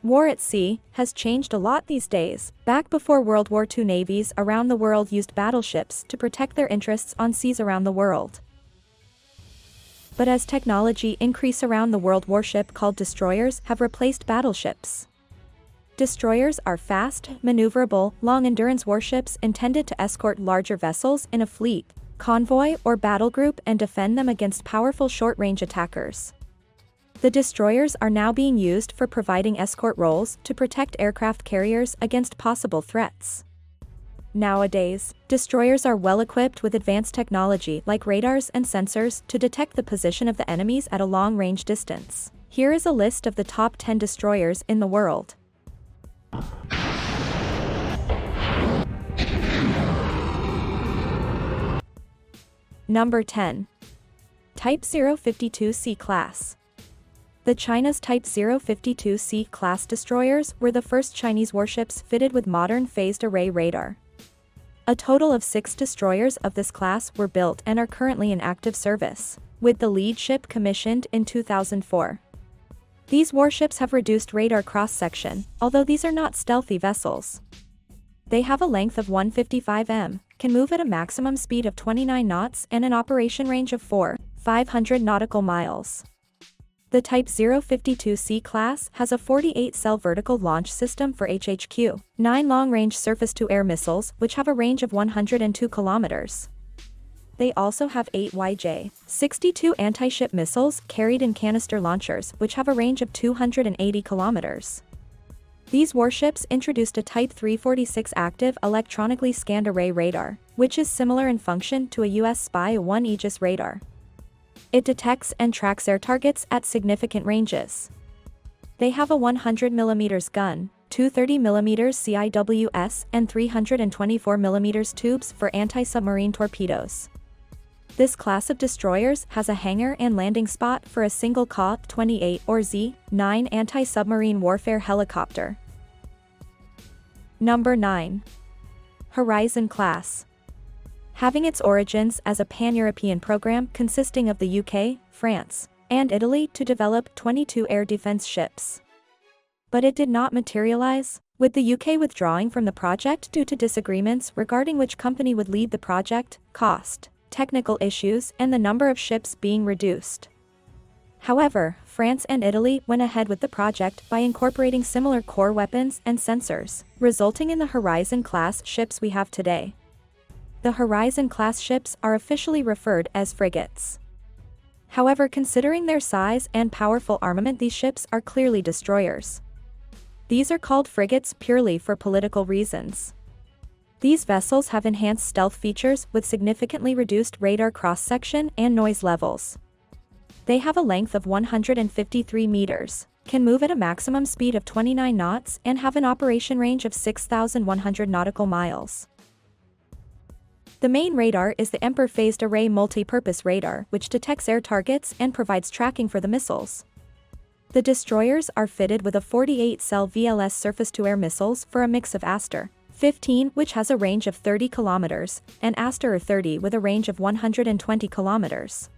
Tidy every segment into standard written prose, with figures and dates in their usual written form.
War at sea has changed a lot these days. Back before World War II, navies around the world used battleships to protect their interests on seas around the world. But as technology increased around the world, warship called destroyers have replaced battleships. Destroyers are fast, maneuverable, long-endurance warships intended to escort larger vessels in a fleet, convoy, or battle group and defend them against powerful short-range attackers. The destroyers are now being used for providing escort roles to protect aircraft carriers against possible threats. Nowadays, destroyers are well equipped with advanced technology like radars and sensors to detect the position of the enemies at a long-range distance. Here is a list of the top 10 destroyers in the world. Number 10. Type 052C class. The China's Type 052C class destroyers were the first Chinese warships fitted with modern phased array radar. A total of 6 destroyers of this class were built and are currently in active service, with the lead ship commissioned in 2004. These warships have reduced radar cross-section, although these are not stealthy vessels. They have a length of 155 m, can move at a maximum speed of 29 knots and an operation range of 500 nautical miles. The Type 052C class has a 48-cell vertical launch system for HHQ, 9 long-range surface-to-air missiles which have a range of 102 kilometers. They also have 8 YJ-62 anti-ship missiles carried in canister launchers which have a range of 280 kilometers. These warships introduced a Type 346 active electronically scanned array radar, which is similar in function to a US Spy-1 Aegis radar. It detects and tracks air targets at significant ranges. They have a 100mm gun, 230mm CIWS and 324mm tubes for anti-submarine torpedoes. This class of destroyers has a hangar and landing spot for a single Ka-28 or Z-9 anti-submarine warfare helicopter. Number 9. Horizon class. Having its origins as a pan-European program consisting of the UK, France, and Italy to develop 22 air defense ships. But it did not materialize, with the UK withdrawing from the project due to disagreements regarding which company would lead the project, cost, technical issues, and the number of ships being reduced. However, France and Italy went ahead with the project by incorporating similar core weapons and sensors, resulting in the Horizon-class ships we have today. The Horizon-class ships are officially referred as frigates. However, considering their size and powerful armament, these ships are clearly destroyers. These are called frigates purely for political reasons. These vessels have enhanced stealth features with significantly reduced radar cross-section and noise levels. They have a length of 153 meters, can move at a maximum speed of 29 knots and have an operation range of 6,100 nautical miles. The main radar is the Emperor Phased Array Multi-Purpose Radar, which detects air targets and provides tracking for the missiles. The destroyers are fitted with a 48-cell VLS surface-to-air missiles for a mix of Aster 15, which has a range of 30 kilometers, and Aster 30 with a range of 120 kilometers.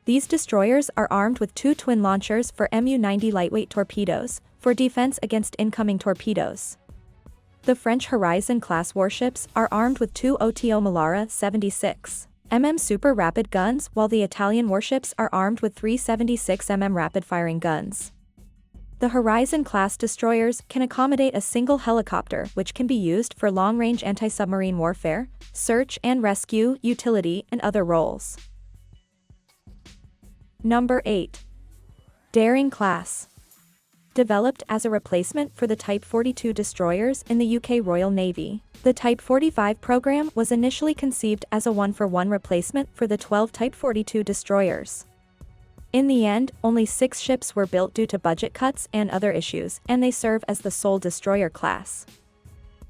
These destroyers are armed with 2 twin launchers for Mu-90 lightweight torpedoes, for defense against incoming torpedoes. The French Horizon-class warships are armed with 2 OTO Melara 76 mm super rapid guns, while the Italian warships are armed with 3 76 mm rapid-firing guns. The Horizon-class destroyers can accommodate a single helicopter which can be used for long-range anti-submarine warfare, search and rescue, utility, and other roles. Number 8. Daring class. Developed as a replacement for the Type 42 destroyers in the UK Royal Navy, the Type 45 program was initially conceived as a one-for-one replacement for the 12 Type 42 destroyers. In the end, only 6 ships were built due to budget cuts and other issues, and they serve as the sole destroyer class.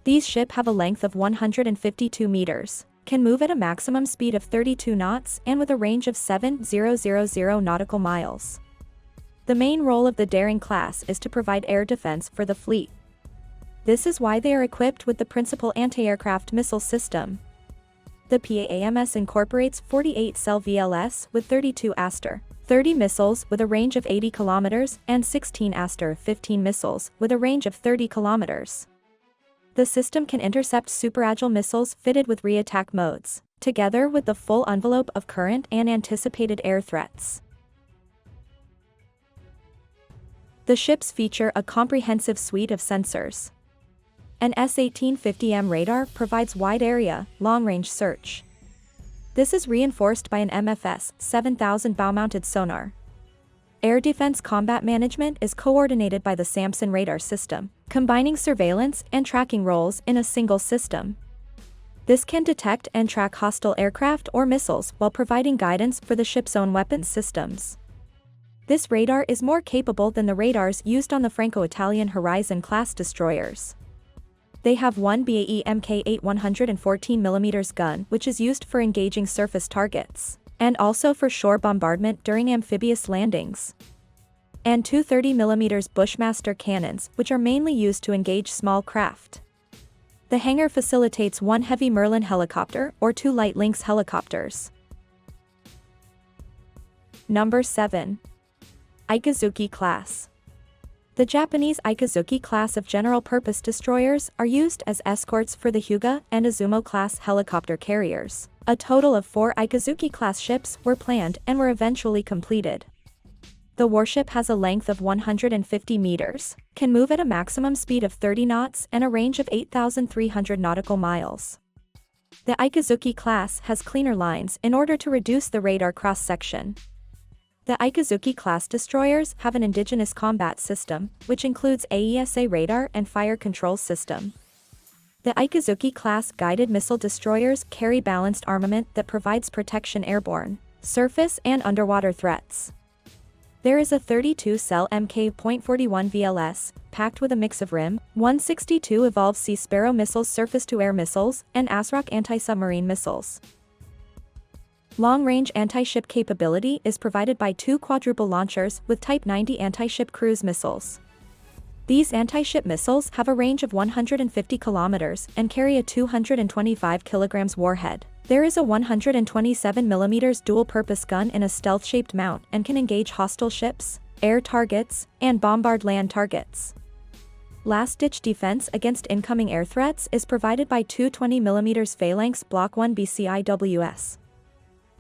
These ships have a length of 152 meters, can move at a maximum speed of 32 knots and with a range of 7,000 nautical miles. The main role of the Daring class is to provide air defense for the fleet. This is why they are equipped with the principal anti-aircraft missile system. The PAAMS incorporates 48-cell VLS with 32 Aster 30 missiles with a range of 80 kilometers and 16 Aster 15 missiles with a range of 30 kilometers. The system can intercept superagile missiles fitted with re-attack modes, together with the full envelope of current and anticipated air threats. The ships feature a comprehensive suite of sensors. An S-1850M radar provides wide-area, long-range search. This is reinforced by an MFS 7000 bow-mounted sonar. Air defense combat management is coordinated by the Samson radar system, combining surveillance and tracking roles in a single system. This can detect and track hostile aircraft or missiles while providing guidance for the ship's own weapons systems. This radar is more capable than the radars used on the Franco-Italian Horizon-class destroyers. They have one BAE Mk8 114mm gun which is used for engaging surface targets, and also for shore bombardment during amphibious landings. And two 30mm Bushmaster cannons which are mainly used to engage small craft. The hangar facilitates one heavy Merlin helicopter or two light Lynx helicopters. Number 7. Ikazuki class. The Japanese Ikazuki class of general-purpose destroyers are used as escorts for the Hyuga and Izumo-class helicopter carriers. A total of 4 Ikazuki-class ships were planned and were eventually completed. The warship has a length of 150 meters, can move at a maximum speed of 30 knots and a range of 8,300 nautical miles. The Ikazuki class has cleaner lines in order to reduce the radar cross-section. The Ikazuki-class destroyers have an indigenous combat system, which includes AESA radar and fire control system. The Ikazuki-class guided missile destroyers carry balanced armament that provides protection airborne, surface and underwater threats. There is a 32-cell Mk.41 VLS, packed with a mix of RIM, 162 Evolved Sea Sparrow missiles surface-to-air missiles, and ASROC anti-submarine missiles. Long-range anti-ship capability is provided by 2 quadruple launchers with Type 90 anti-ship cruise missiles. These anti-ship missiles have a range of 150 kilometers and carry a 225 kilograms warhead. There is a 127mm dual-purpose gun in a stealth-shaped mount and can engage hostile ships, air targets, and bombard land targets. Last-ditch defense against incoming air threats is provided by 2 20mm Phalanx Block 1 BCIWS.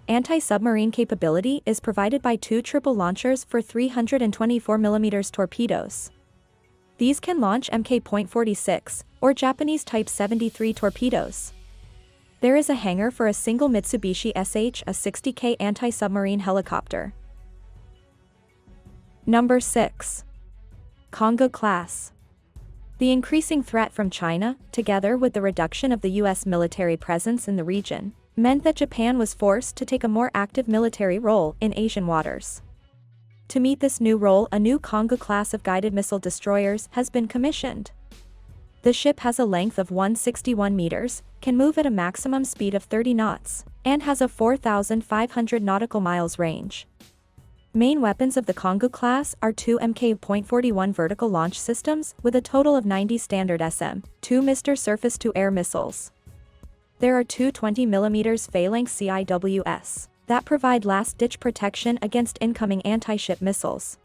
Anti-submarine capability is provided by 2 triple launchers for 324mm torpedoes. These can launch Mk.46, or Japanese Type 73 torpedoes. There is a hangar for a single Mitsubishi SH-60K anti-submarine helicopter. Number 6. Kongo class. The increasing threat from China, together with the reduction of the U.S. military presence in the region, meant that Japan was forced to take a more active military role in Asian waters. To meet this new role, a new Kongo class of guided missile destroyers has been commissioned. The ship has a length of 161 meters, can move at a maximum speed of 30 knots, and has a 4,500 nautical miles range. Main weapons of the Kongo class are 2 Mk.41 vertical launch systems with a total of 90 standard SM, 2 Mr. surface-to-air missiles. There are 2 20mm Phalanx CIWS that provide last-ditch protection against incoming anti-ship missiles.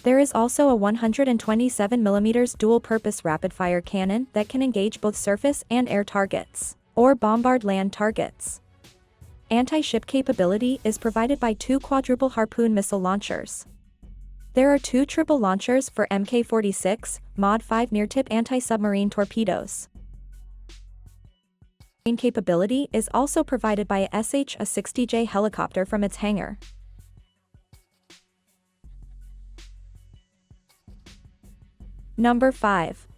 There is also a 127mm dual-purpose rapid-fire cannon that can engage both surface and air targets, or bombard land targets. Anti-ship capability is provided by 2 quadruple Harpoon missile launchers. There are 2 triple launchers for Mk.46, Mod 5 near-tip anti-submarine torpedoes. Capability is also provided by a SH-60J helicopter from its hangar. Number 5.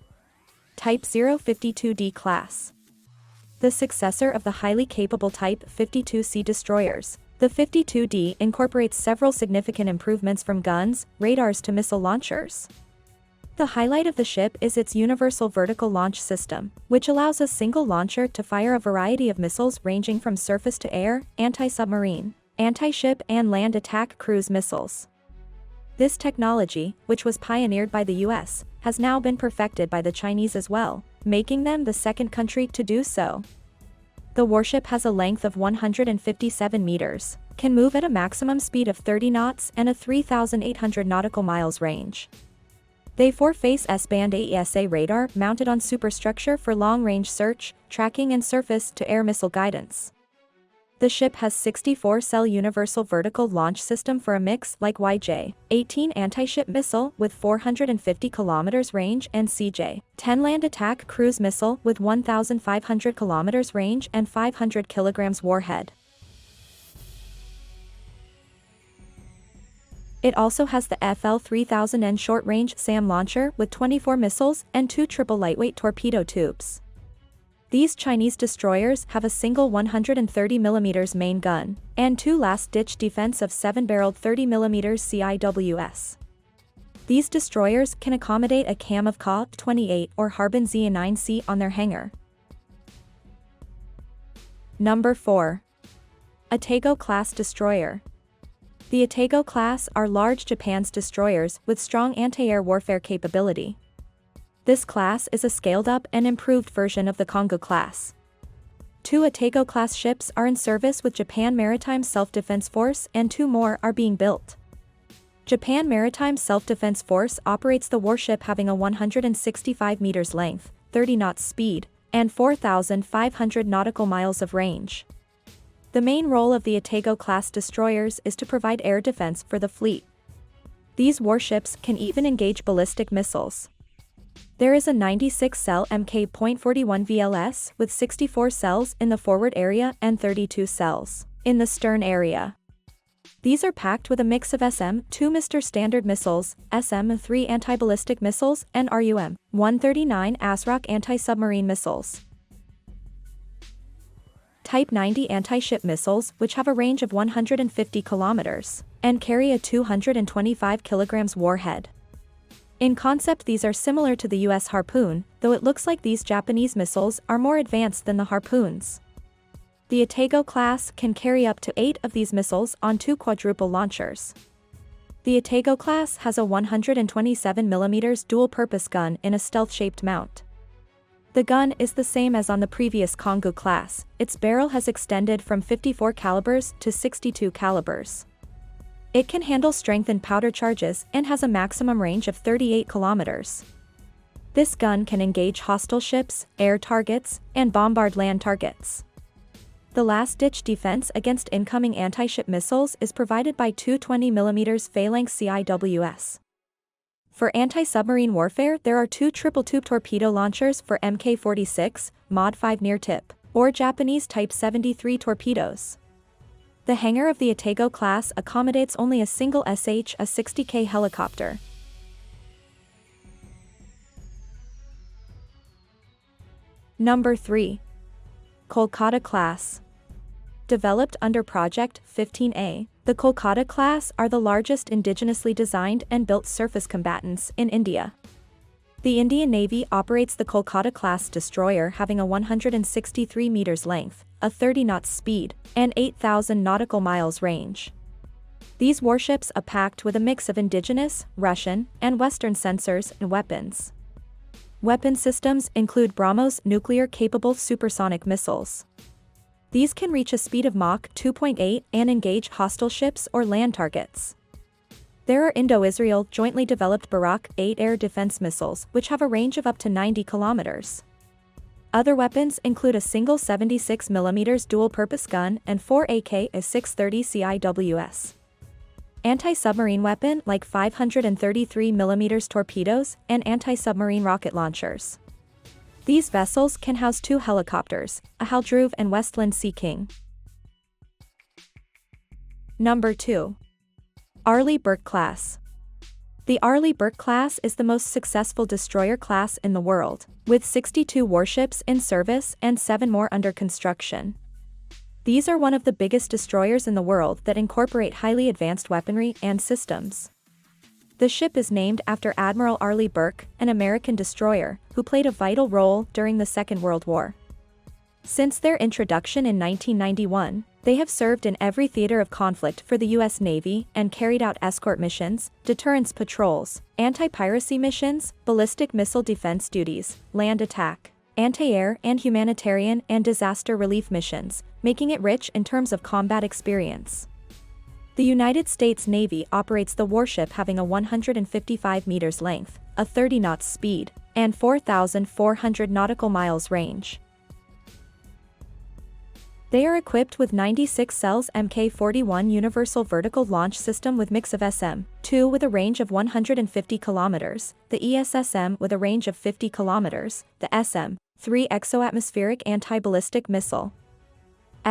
Type 052D class. The successor of the highly capable Type 52C destroyers, the 52D incorporates several significant improvements from guns, radars to missile launchers. The highlight of the ship is its universal vertical launch system, which allows a single launcher to fire a variety of missiles ranging from surface-to-air, anti-submarine, anti-ship and land attack cruise missiles. This technology, which was pioneered by the US, has now been perfected by the Chinese as well, making them the second country to do so. The warship has a length of 157 meters, can move at a maximum speed of 30 knots and a 3,800 nautical miles range. They four-face S-band AESA radar mounted on superstructure for long-range search, tracking and surface-to-air missile guidance. The ship has 64-cell universal vertical launch system for a mix-like YJ-18 anti-ship missile with 450 km range and CJ-10 land attack cruise missile with 1,500 km range and 500 kg warhead. It also has the FL-3000N short-range SAM launcher with 24 missiles and 2 triple lightweight torpedo tubes. These Chinese destroyers have a single 130mm main gun, and 2 last-ditch defense of 7-barreled 30mm CIWS. These destroyers can accommodate a CAM of Ka-28 or Harbin Z-9C on their hangar. Number 4. Atago class destroyer. The Atago class are large Japan's destroyers with strong anti-air warfare capability. This class is a scaled-up and improved version of the Kongo class. 2 Atago-class ships are in service with Japan Maritime Self-Defense Force and 2 more are being built. Japan Maritime Self-Defense Force operates the warship having a 165 meters length, 30 knots speed, and 4,500 nautical miles of range. The main role of the Atago-class destroyers is to provide air defense for the fleet. These warships can even engage ballistic missiles. There is a 96-cell Mk.41 VLS with 64 cells in the forward area and 32 cells in the stern area. These are packed with a mix of SM-2 Mr. Standard missiles, SM-3 anti-ballistic missiles, and RUM-139 ASROC anti-submarine missiles. Type 90 anti-ship missiles which have a range of 150 kilometers and carry a 225 kilograms warhead. In concept these are similar to the US Harpoon, though it looks like these Japanese missiles are more advanced than the Harpoons. The Atago class can carry up to 8 of these missiles on 2 quadruple launchers. The Atago class has a 127mm dual-purpose gun in a stealth-shaped mount. The gun is the same as on the previous Kongo class, its barrel has extended from 54 calibers to 62 calibers. It can handle strengthened powder charges and has a maximum range of 38 kilometers. This gun can engage hostile ships, air targets, and bombard land targets. The last-ditch defense against incoming anti-ship missiles is provided by 2 20mm phalanx CIWS. For anti-submarine warfare there are 2 triple-tube torpedo launchers for Mk-46, Mod 5 near-tip, or Japanese Type 73 torpedoes. The hangar of the Atago class accommodates only a single SH-60K helicopter. Number 3. Kolkata class. Developed under Project 15A, the Kolkata class are the largest indigenously designed and built surface combatants in India. The Indian Navy operates the Kolkata class destroyer having a 163 meters length, a 30 knots speed, and 8,000 nautical miles range. These warships are packed with a mix of indigenous, Russian, and Western sensors and weapons. Weapon systems include BrahMos nuclear-capable supersonic missiles. These can reach a speed of Mach 2.8 and engage hostile ships or land targets. There are Indo-Israel jointly developed Barak 8 air defense missiles which have a range of up to 90 kilometers. Other weapons include a single 76mm dual-purpose gun and 4 AK-630 CIWS. Anti-submarine weapon like 533mm torpedoes and anti-submarine rocket launchers. These vessels can house 2 helicopters, a Haldruve and Westland Sea King. Number 2. Arleigh Burke class. The Arleigh Burke class is the most successful destroyer class in the world, with 62 warships in service and 7 more under construction. These are one of the biggest destroyers in the world that incorporate highly advanced weaponry and systems. The ship is named after Admiral Arleigh Burke, an American destroyer, who played a vital role during the Second World War. Since their introduction in 1991, they have served in every theater of conflict for the U.S. Navy and carried out escort missions, deterrence patrols, anti-piracy missions, ballistic missile defense duties, land attack, anti-air and humanitarian and disaster relief missions, making it rich in terms of combat experience. The United States Navy operates the warship having a 155 meters length, a 30 knots speed, and 4,400 nautical miles range. They are equipped with 96 cells Mk-41 Universal Vertical Launch System with mix of SM-2 with a range of 150 km, the ESSM with a range of 50 km, the SM-3 Exo-atmospheric Anti-Ballistic Missile,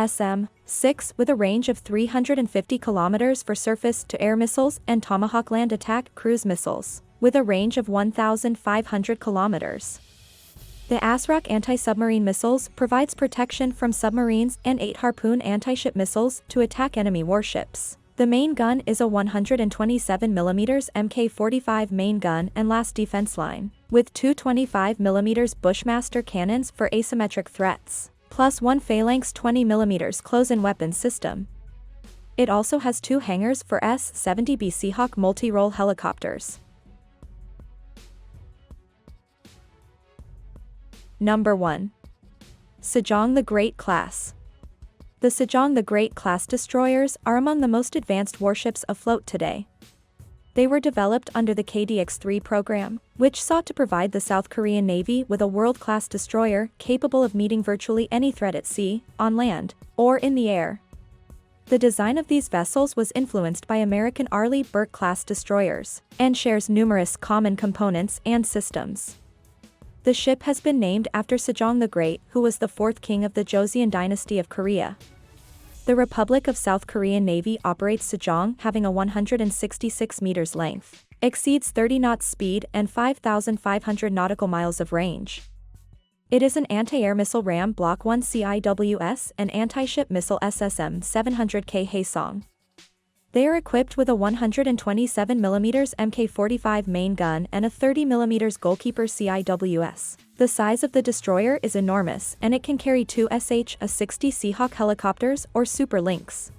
SM-6 with a range of 350 km for surface-to-air missiles, and Tomahawk land attack cruise missiles, with a range of 1,500 km. The ASROC anti-submarine missiles provides protection from submarines and 8 Harpoon anti-ship missiles to attack enemy warships. The main gun is a 127mm Mk-45 main gun and last defense line, with two 25mm Bushmaster cannons for asymmetric threats, plus one Phalanx 20mm close-in weapons system. It also has two hangars for S-70B Seahawk multi-role helicopters. Number 1. Sejong the Great class. The Sejong the Great class destroyers are among the most advanced warships afloat today. They were developed under the KDX-3 program, which sought to provide the South Korean Navy with a world-class destroyer capable of meeting virtually any threat at sea, on land, or in the air. The design of these vessels was influenced by American Arleigh Burke class destroyers, and shares numerous common components and systems. The ship has been named after Sejong the Great, who was the fourth king of the Joseon dynasty of Korea. The Republic of South Korean Navy operates Sejong having a 166 meters length, exceeds 30 knots speed and 5,500 nautical miles of range. It is an anti-air missile ram Block 1 CIWS and anti-ship missile SSM 700K Haesong. They are equipped with a 127mm Mk-45 main gun and a 30mm Goalkeeper CIWS. The size of the destroyer is enormous and it can carry two SH-60 Seahawk helicopters or Super Lynx.